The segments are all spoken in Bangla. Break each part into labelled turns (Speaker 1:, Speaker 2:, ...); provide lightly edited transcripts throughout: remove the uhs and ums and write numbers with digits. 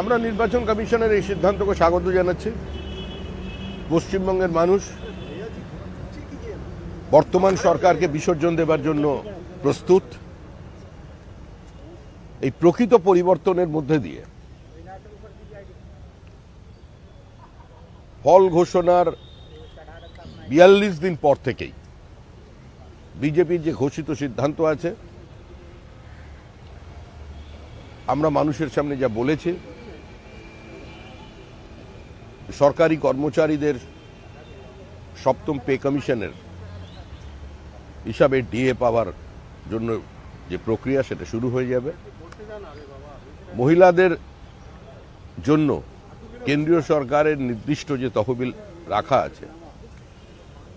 Speaker 1: আমরা নির্বাচন কমিশনের এই সিদ্ধান্তকে স্বাগত জানাচ্ছি। পশ্চিমবঙ্গের মানুষ বর্তমান সরকারকে বিসর্জন দেবার জন্য প্রস্তুত। এই প্রকৃত পরিবর্তনের মধ্যে দিয়ে ফল ঘোষণার ৪২ দিন পর থেকেই বিজেপির যে ঘোষিত সিদ্ধান্ত আছে, আমরা মানুষের সামনে যা বলেছি, সরকারি কর্মচারীদের সপ্তম পে কমিশনের হিসাবে ডিএ পাওয়ার জন্য যে প্রক্রিয়া সেটা শুরু হয়ে যাবে। মহিলাদের জন্য কেন্দ্রীয় সরকারের নির্দিষ্ট যে তহবিল রাখা আছে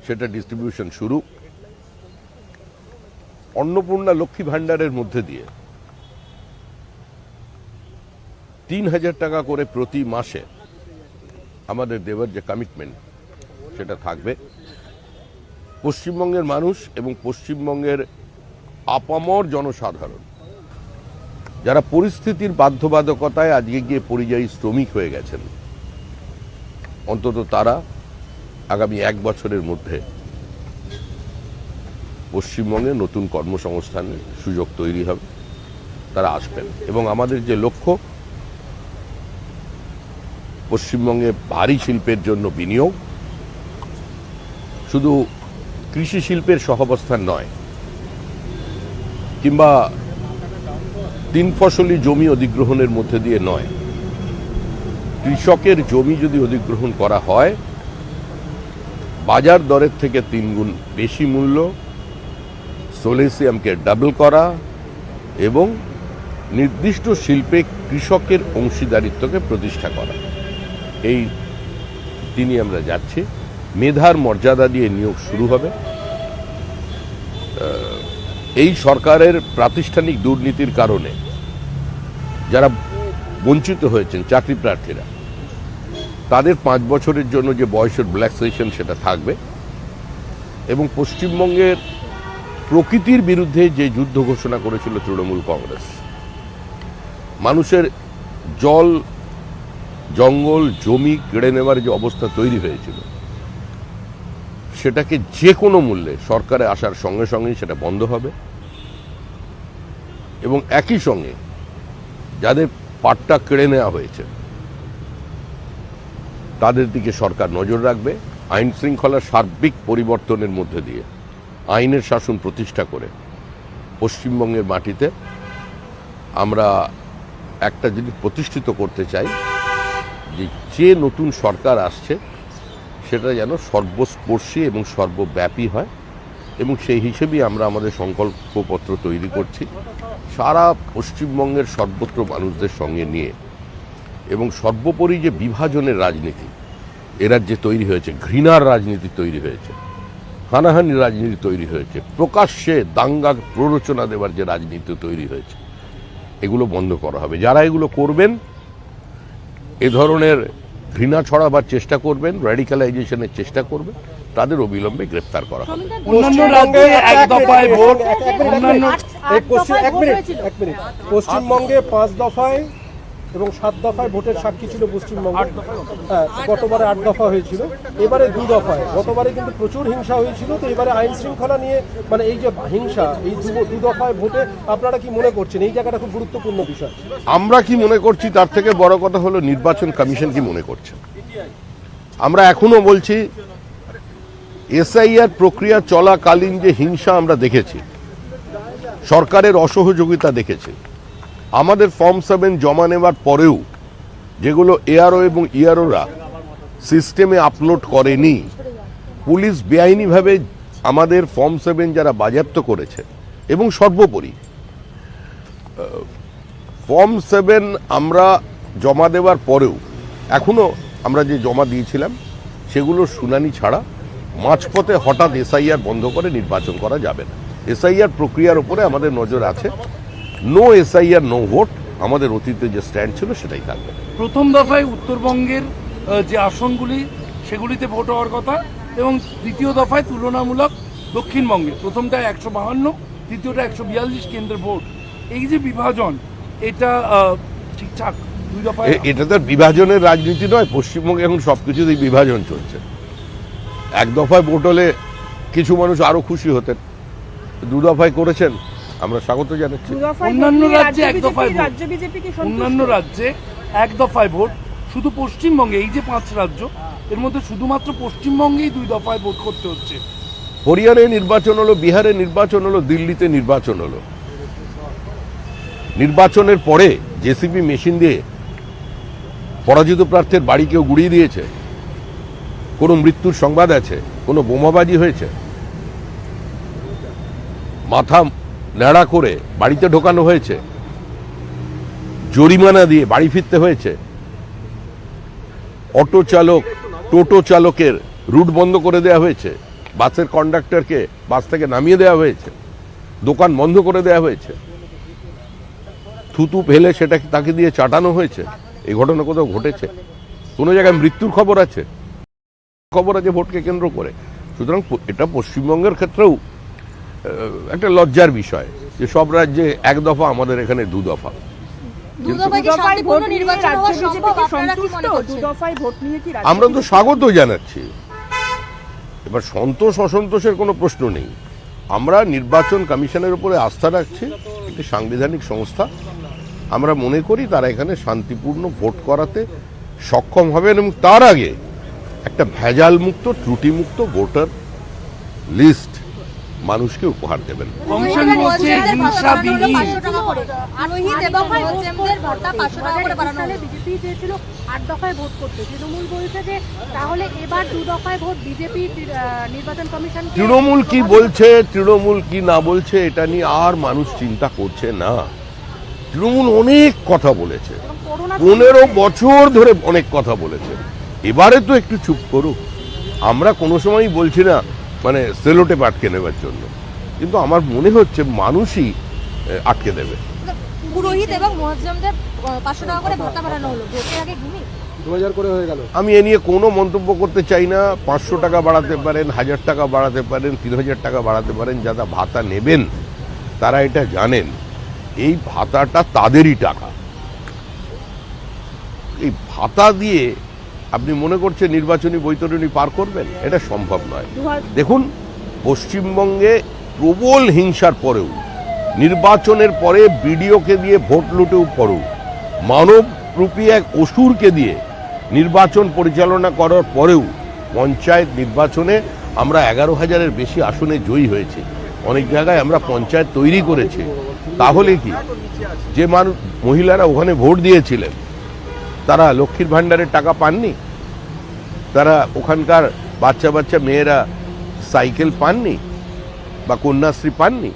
Speaker 1: সেটা ডিস্ট্রিবিউশন শুরু। অন্নপূর্ণা লক্ষ্মী ভাণ্ডারের মধ্যে দিয়ে ৩,০০০ টাকা করে প্রতি মাসে আমাদের দেওয়ার যে কমিটমেন্ট সেটা থাকবে। পশ্চিমবঙ্গের মানুষ এবং পশ্চিমবঙ্গের আপামর জনসাধারণ যারা পরিস্থিতির বাধ্যবাধকতায় আজকে গিয়ে পরিযায়ী শ্রমিক হয়ে গেছেন, অন্তত তারা আগামী ১ বছরের মধ্যে পশ্চিমবঙ্গে নতুন কর্মসংস্থানের সুযোগ তৈরি হবে, তারা আসবেন। এবং আমাদের যে লক্ষ্য, পশ্চিমবঙ্গে ভারী শিল্পের জন্য বিনিয়োগ, শুধু কৃষি শিল্পের সহাবস্থান নয়, কিংবা ৩ ফসলি জমি অধিগ্রহণের মধ্যে দিয়ে নয়, কৃষকের জমি যদি অধিগ্রহণ করা হয় বাজার দরের থেকে ৩ গুণ বেশি মূল্য, সোলেসিয়ামকে ডাবল করা এবং নির্দিষ্ট শিল্পে কৃষকের অংশীদারিত্বকে প্রতিষ্ঠা করা, এই তিনি আমরা যাচ্ছি। মেধার মর্যাদা দিয়ে নিয়োগ শুরু হবে। এই সরকারের প্রাতিষ্ঠানিক দুর্নীতির কারণে যারা বঞ্চিত হয়েছেন চাকরি প্রার্থীরা, তাদের ৫ বছরের জন্য যে বয়সের রিল্যাক্সেশন সেটা থাকবে। এবং পশ্চিমবঙ্গের প্রকৃতির বিরুদ্ধে যে যুদ্ধ ঘোষণা করেছিল তৃণমূল কংগ্রেস, মানুষের জল, জঙ্গল, জমি কেড়ে নেওয়ার যে অবস্থা তৈরি হয়েছিল, সেটাকে যে কোনো মূল্যে সরকারে আসার সঙ্গে সঙ্গেই সেটা বন্ধ হবে। এবং একই সঙ্গে যাদের পাট্টা কেড়ে নেওয়া হয়েছে তাদের দিকে সরকার নজর রাখবে। আইন শৃঙ্খলার সার্বিক পরিবর্তনের মধ্যে দিয়ে আইনের শাসন প্রতিষ্ঠা করে পশ্চিমবঙ্গের মাটিতে আমরা একটা জিনিস প্রতিষ্ঠিত করতে চাই, যে নতুন সরকার আসছে সেটা যেন সর্বস্পর্শী এবং সর্বব্যাপী হয়। এবং সেই হিসেবেই আমরা আমাদের সংকল্পপত্র তৈরি করছি, সারা পশ্চিমবঙ্গের সর্বত্র মানুষদের সঙ্গে নিয়ে। এবং সর্বোপরি যে বিভাজনের রাজনীতি এ রাজ্যে তৈরি হয়েছে, ঘৃণার রাজনীতি তৈরি হয়েছে, হানাহানির রাজনীতি তৈরি হয়েছে, প্রকাশ্যে দাঙ্গা প্ররোচনা দেওয়ার যে রাজনীতি তৈরি হয়েছে, এগুলো বন্ধ করা হবে। যারা এগুলো করবেন, এ ধরনের ঘৃণা ছড়াবার চেষ্টা করবেন, র্যাডিক্যালাইজেশনের চেষ্টা করবেন, তাদের অবিলম্বে গ্রেপ্তার করা হবে।
Speaker 2: পশ্চিমবঙ্গে 5 দফায় এবং 7 দফায় ভোটের সাক্ষী ছিল পশ্চিমবঙ্গ। গতবারে 8 দফা হয়েছিল, এবারে 2 দফায়। গতবারে কিন্তু প্রচুর হিংসা হয়েছিল, তো এবারে আইন শৃঙ্খলা নিয়ে মানে এই যে হিংসা, এই 2 দফায় ভোটে আপনারা কি মনে করছেন? এই জায়গাটা খুব গুরুত্বপূর্ণ বিষয়।
Speaker 1: আমরা কি মনে করছি তার থেকে বড় কথা হলো নির্বাচন কমিশন কি মনে করছে। আমরা এখনো বলছি, এসআইআর প্রক্রিয়া চলাকালীন যে হিংসা আমরা দেখেছি, সরকারের অসহযোগিতা দেখেছি, আমাদের ফর্ম 7 জমা নেওয়ার পরেও যেগুলো এআরও এবং ইআরওরা সিস্টেমে আপলোড করেনি, পুলিশ বেআইনিভাবে আমাদের ফর্ম 7 যারা বাজেয়াপ্ত করেছে। এবং সর্বোপরি ফর্ম 7 আমরা জমা দেওয়ার পরেও এখনো আমরা যে জমা দিয়েছিলাম সেগুলোর শুনানি ছাড়া মাঝপথে হঠাৎ এসআইআর বন্ধ করে নির্বাচন করা যাবে না। এসআইআর প্রক্রিয়ার উপরে আমাদের নজর আছে। নো এসআইআর নো ভোট আমাদের অতীতে যে স্ট্যান্ড ছিল সেটাই থাকবে।
Speaker 3: প্রথম দফায় উত্তরবঙ্গের যে আসনগুলি সেগুলিতে ভোট হওয়ার কথা, এবং দ্বিতীয় দফায় তুলনামূলক দক্ষিণবঙ্গে প্রথমটা 152, দ্বিতীয়টা 142 কেন্দ্রের ভোট। এই যে বিভাজন, এটা ঠিকঠাক দুই দফায়
Speaker 1: এটা তো আর বিভাজনের রাজনীতি নয়। পশ্চিমবঙ্গে এখন সবকিছুতেই বিভাজন চলছে। এক দফায় ভোট হলে কিছু মানুষ আরো খুশি হতেন, দু দফায় করেছেন, আমরা স্বাগত জানাচ্ছি।
Speaker 3: অন্যান্য রাজ্যে এক দফায় ভোট, অন্যান্য রাজ্যে এক দফায় ভোট, শুধু পশ্চিমবঙ্গে এই যে 5 রাজ্য এর মধ্যে শুধুমাত্র পশ্চিমবঙ্গেই 2 দফায় ভোট করতে হচ্ছে।
Speaker 1: হরিয়ানায় নির্বাচন হলো, বিহারে নির্বাচন হলো, দিল্লিতে নির্বাচন হলো। নির্বাচনের পরে জেসিবি মেশিন দিয়ে পরাজিত প্রার্থীর বাড়ি কেউ গুড়িয়ে দিয়েছে? কোনো মৃত্যুর সংবাদ আছে? কোনো বোমাবাজি হয়েছে? মাথা ন্যাড়া করে বাড়িতে ঢোকানো হয়েছে? জরিমানা দিয়ে বাড়ি ফিরতে হয়েছে? অটো চালক, টোটো চালকের রুট বন্ধ করে দেওয়া হয়েছে? বাসের কন্ডাক্টরকে বাস থেকে নামিয়ে দেওয়া হয়েছে? দোকান বন্ধ করে দেওয়া হয়েছে? থুতু ফেলে সেটা তাকে দিয়ে চাটানো হয়েছে? এই ঘটনা কোথাও ঘটেছে? কোনো জায়গায় মৃত্যুর খবর আছে? খবর আছে ভোটকে কেন্দ্র করে। সুতরাং এটা পশ্চিমবঙ্গের ক্ষেত্রেও একটা লজ্জার বিষয় যে সব রাজ্যে এক দফা, আমাদের এখানে 2 দফা। আমরা তো স্বাগত জানাচ্ছি। এবার সন্তোষ অসন্তোষের কোনো প্রশ্ন নেই। আমরা নির্বাচন কমিশনের উপরে আস্থা রাখছি, একটি সাংবিধানিক সংস্থা। আমরা মনে করি তারা এখানে শান্তিপূর্ণ ভোট করাতে সক্ষম হবেন এবং তার আগে একটা ভেজাল মুক্ত, ত্রুটিমুক্ত ভোটার লিস্ট মানুষকে উপহার দেবেন।
Speaker 3: কমিশন বলছে হিংসাবিহীন।
Speaker 4: বিজেপি চেয়েছিল 8 দফায় ভোট করতে, তৃণমূল বলছে যে তাহলে এবার 2 দফায় ভোট বিজেপি নির্বাচন কমিশন।
Speaker 1: তৃণমূল কি বলছে, তৃণমূল কি না বলছে এটা নিয়ে আর মানুষ চিন্তা করছে না। তৃণমূল অনেক কথা বলেছে, 15 বছর ধরে অনেক কথা বলেছে। এবারে তো একটু চুপ করুক। আমরা কোনো সময়ই বলছি না মানে সেলোটেপ আটকে নেবার জন্য, কিন্তু আমার মনে হচ্ছে মানুষই আটকে দেবে।
Speaker 5: পুরোহিত এবং মুয়াজ্জমদের 500 টাকা করে ভাতা বাড়ানো হলো, ভোটের আগে ঘুমি
Speaker 2: 2000 করে হয়ে গেল।
Speaker 1: আমি এ নিয়ে কোনো মন্তব্য করতে চাই না। 500 টাকা বাড়াতে পারেন, 1000 টাকা বাড়াতে পারেন, 3000 টাকা বাড়াতে পারেন। যারা ভাতা নেবেন তারা এটা জানেন, এই ভাতাটা তাদেরই টাকা। এই ভাতা দিয়ে আপনি মনে করছেন নির্বাচনী বৈতরণী পার করবেন? এটা সম্ভব নয়। দেখুন, পশ্চিমবঙ্গে প্রবল হিংসার পরেও, নির্বাচনের পরে বিডিওকে দিয়ে ভোট লুটেও পরেও, মানবরূপী এক অসুরকে দিয়ে নির্বাচন পরিচালনা করার পরেও পঞ্চায়েত নির্বাচনে আমরা 11,000-এর বেশি আসনে জয়ী হয়েছি। অনেক জায়গায় আমরা পঞ্চায়েত তৈরি করেছি। তাহলে কি যে মহিলারা ওখানে ভোট দিয়েছিলেন তারা লক্ষ্মীর ভাণ্ডারের টাকা পাননি? তারা ওখানকার বাচ্চা বাচ্চা মেয়েরা সাইকেল পাননি বা কন্যাশ্রী পাননি?